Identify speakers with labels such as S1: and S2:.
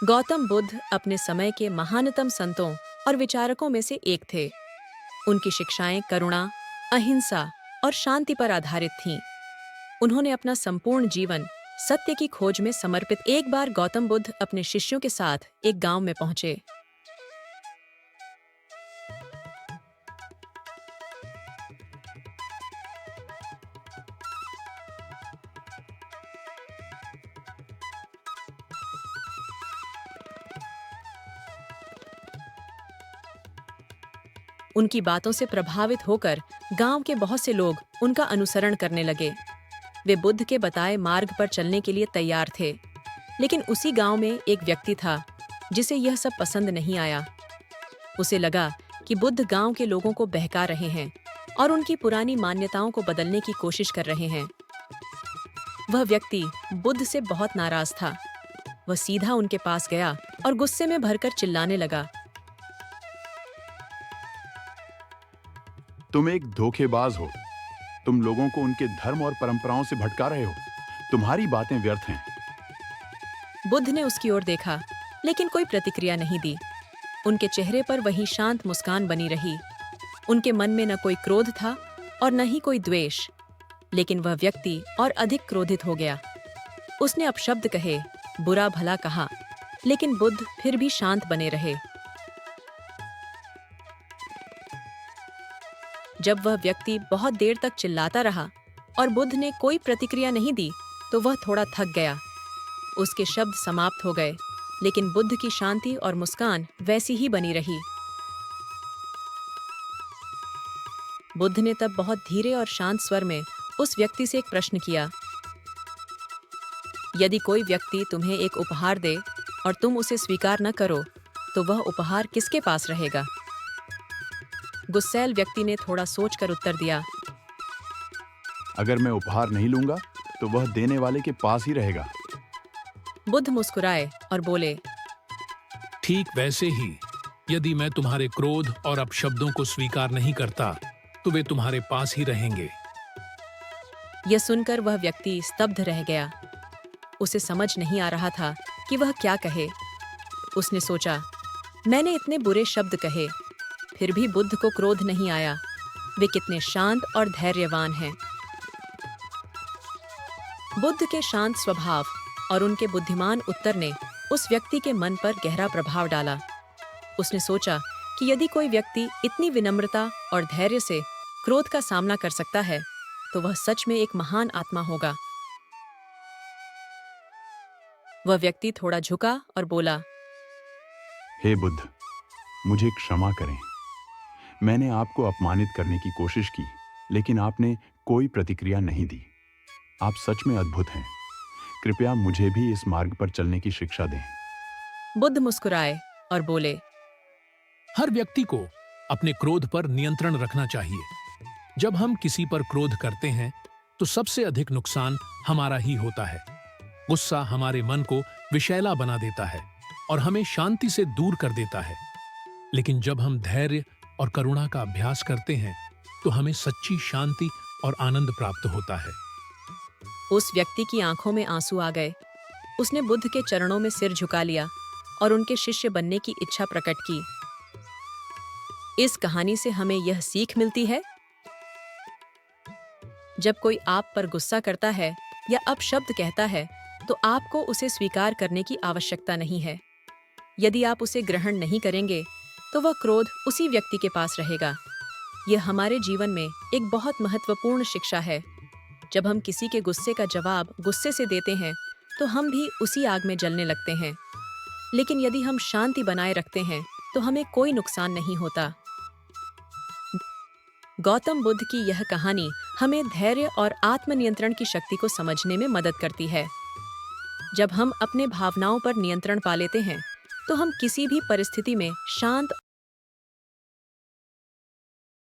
S1: गौतम बुद्ध अपने समय के महानतम संतों और विचारकों में से एक थे। उनकी शिक्षाएं करुणा, अहिंसा और शांति पर आधारित थीं। उन्होंने अपना संपूर्ण जीवन सत्य की खोज में समर्पित। एक बार गौतम बुद्ध अपने शिष्यों के साथ एक गांव में पहुंचे। उनकी बातों से प्रभावित होकर गांव के बहुत से लोग उनका अनुसरण करने लगे। वे बुद्ध के बताए मार्ग पर चलने के लिए तैयार थे। लेकिन उसी गांव में एक व्यक्ति था जिसे यह सब पसंद नहीं आया। उसे लगा कि बुद्ध गांव के लोगों को बहका रहे हैं और उनकी पुरानी मान्यताओं को बदलने की कोशिश कर रहे हैं। वह व्यक्ति बुद्ध से बहुत नाराज था। वह सीधा उनके पास गया और गुस्से में भरकर चिल्लाने लगा।
S2: तुम एक धोखेबाज हो। तुम लोगों को उनके धर्म और परंपराओं से भटका रहे हो। तुम्हारी बातें व्यर्थ हैं।
S1: बुद्ध ने उसकी ओर देखा, लेकिन कोई प्रतिक्रिया नहीं दी। उनके चेहरे पर वही शांत मुस्कान बनी रही। उनके मन में न कोई क्रोध था और न ही कोई द्वेष। लेकिन वह व्यक्ति और अधिक क्रोधित हो गया। उसने अपशब्द कहे, बुरा भला कहा, लेकिन बुद्ध फिर भी शांत बने रहे। जब वह व्यक्ति बहुत देर तक चिल्लाता रहा और बुद्ध ने कोई प्रतिक्रिया नहीं दी, तो वह थोड़ा थक गया। उसके शब्द समाप्त हो गए, लेकिन बुद्ध की शांति और मुस्कान वैसी ही बनी रही। बुद्ध ने तब बहुत धीरे और शांत स्वर में उस व्यक्ति से एक प्रश्न किया। यदि कोई व्यक्ति तुम्हें एक उपहार दे और तुम उसे स्वीकार न करो, तो वह उपहार किसके पास रहेगा? गुस्सैल व्यक्ति ने थोड़ा सोचकर उत्तर दिया,
S2: अगर मैं उपहार नहीं लूंगा तो वह देने वाले के पास ही रहेगा।
S1: बुद्ध मुस्कुराए और बोले,
S3: ठीक वैसे ही यदि मैं तुम्हारे क्रोध और अपशब्दों को स्वीकार नहीं करता तो वे तुम्हारे पास ही रहेंगे।
S1: यह सुनकर वह व्यक्ति स्तब्ध रह गया। उसे समझ नहीं आ रहा था कि वह क्या कहे। उसने सोचा, मैंने इतने बुरे शब्द कहे, फिर भी बुद्ध को क्रोध नहीं आया। वे कितने शांत और धैर्यवान हैं। बुद्ध के शांत स्वभाव और उनके बुद्धिमान उत्तर ने उस व्यक्ति के मन पर गहरा प्रभाव डाला। उसने सोचा कि यदि कोई व्यक्ति इतनी विनम्रता और धैर्य से क्रोध का सामना कर सकता है, तो वह सच में एक महान आत्मा होगा। वह व्यक्ति थोड़ा झुका और बोला,
S2: हे बुद्ध, मुझे क्षमा करें। मैंने आपको अपमानित करने की कोशिश की, लेकिन आपने कोई प्रतिक्रिया नहीं दी। आप सच में अद्भुत हैं। कृपया मुझे भी इस मार्ग पर चलने की शिक्षा दें।
S1: बुद्ध मुस्कुराए और बोले,
S3: हर व्यक्ति को अपने क्रोध पर नियंत्रण रखना चाहिए। जब हम किसी पर क्रोध करते हैं तो सबसे अधिक नुकसान हमारा ही होता है। गुस्सा हमारे मन को विषैला बना देता है और हमें शांति से दूर कर देता है। लेकिन जब हम धैर्य और करुणा का अभ्यास करते हैं तो हमें सच्ची शांति और आनंद प्राप्त होता है।
S1: उस व्यक्ति की आंखों में आंसू आ गए। उसने बुद्ध के चरणों में सिर झुका लिया और उनके शिष्य बनने की इच्छा प्रकट की। इस कहानी से हमें यह सीख मिलती है, जब कोई आप पर गुस्सा करता है या अपशब्द कहता है, तो आपको उसे स्वीकार करने की आवश्यकता नहीं है। यदि आप उसे ग्रहण नहीं करेंगे, तो वह क्रोध उसी व्यक्ति के पास रहेगा। यह हमारे जीवन में एक बहुत महत्वपूर्ण शिक्षा है। जब हम किसी के गुस्से का जवाब गुस्से से देते हैं, तो हम भी उसी आग में जलने लगते हैं। लेकिन यदि हम शांति बनाए रखते हैं, तो हमें कोई नुकसान नहीं होता। गौतम बुद्ध की यह कहानी हमें धैर्य और आत्मनियंत्रण की शक्ति को समझने में मदद करती है। जब हम अपने भावनाओं पर नियंत्रण पा लेते हैं, तो हम किसी भी परिस्थिति में शांत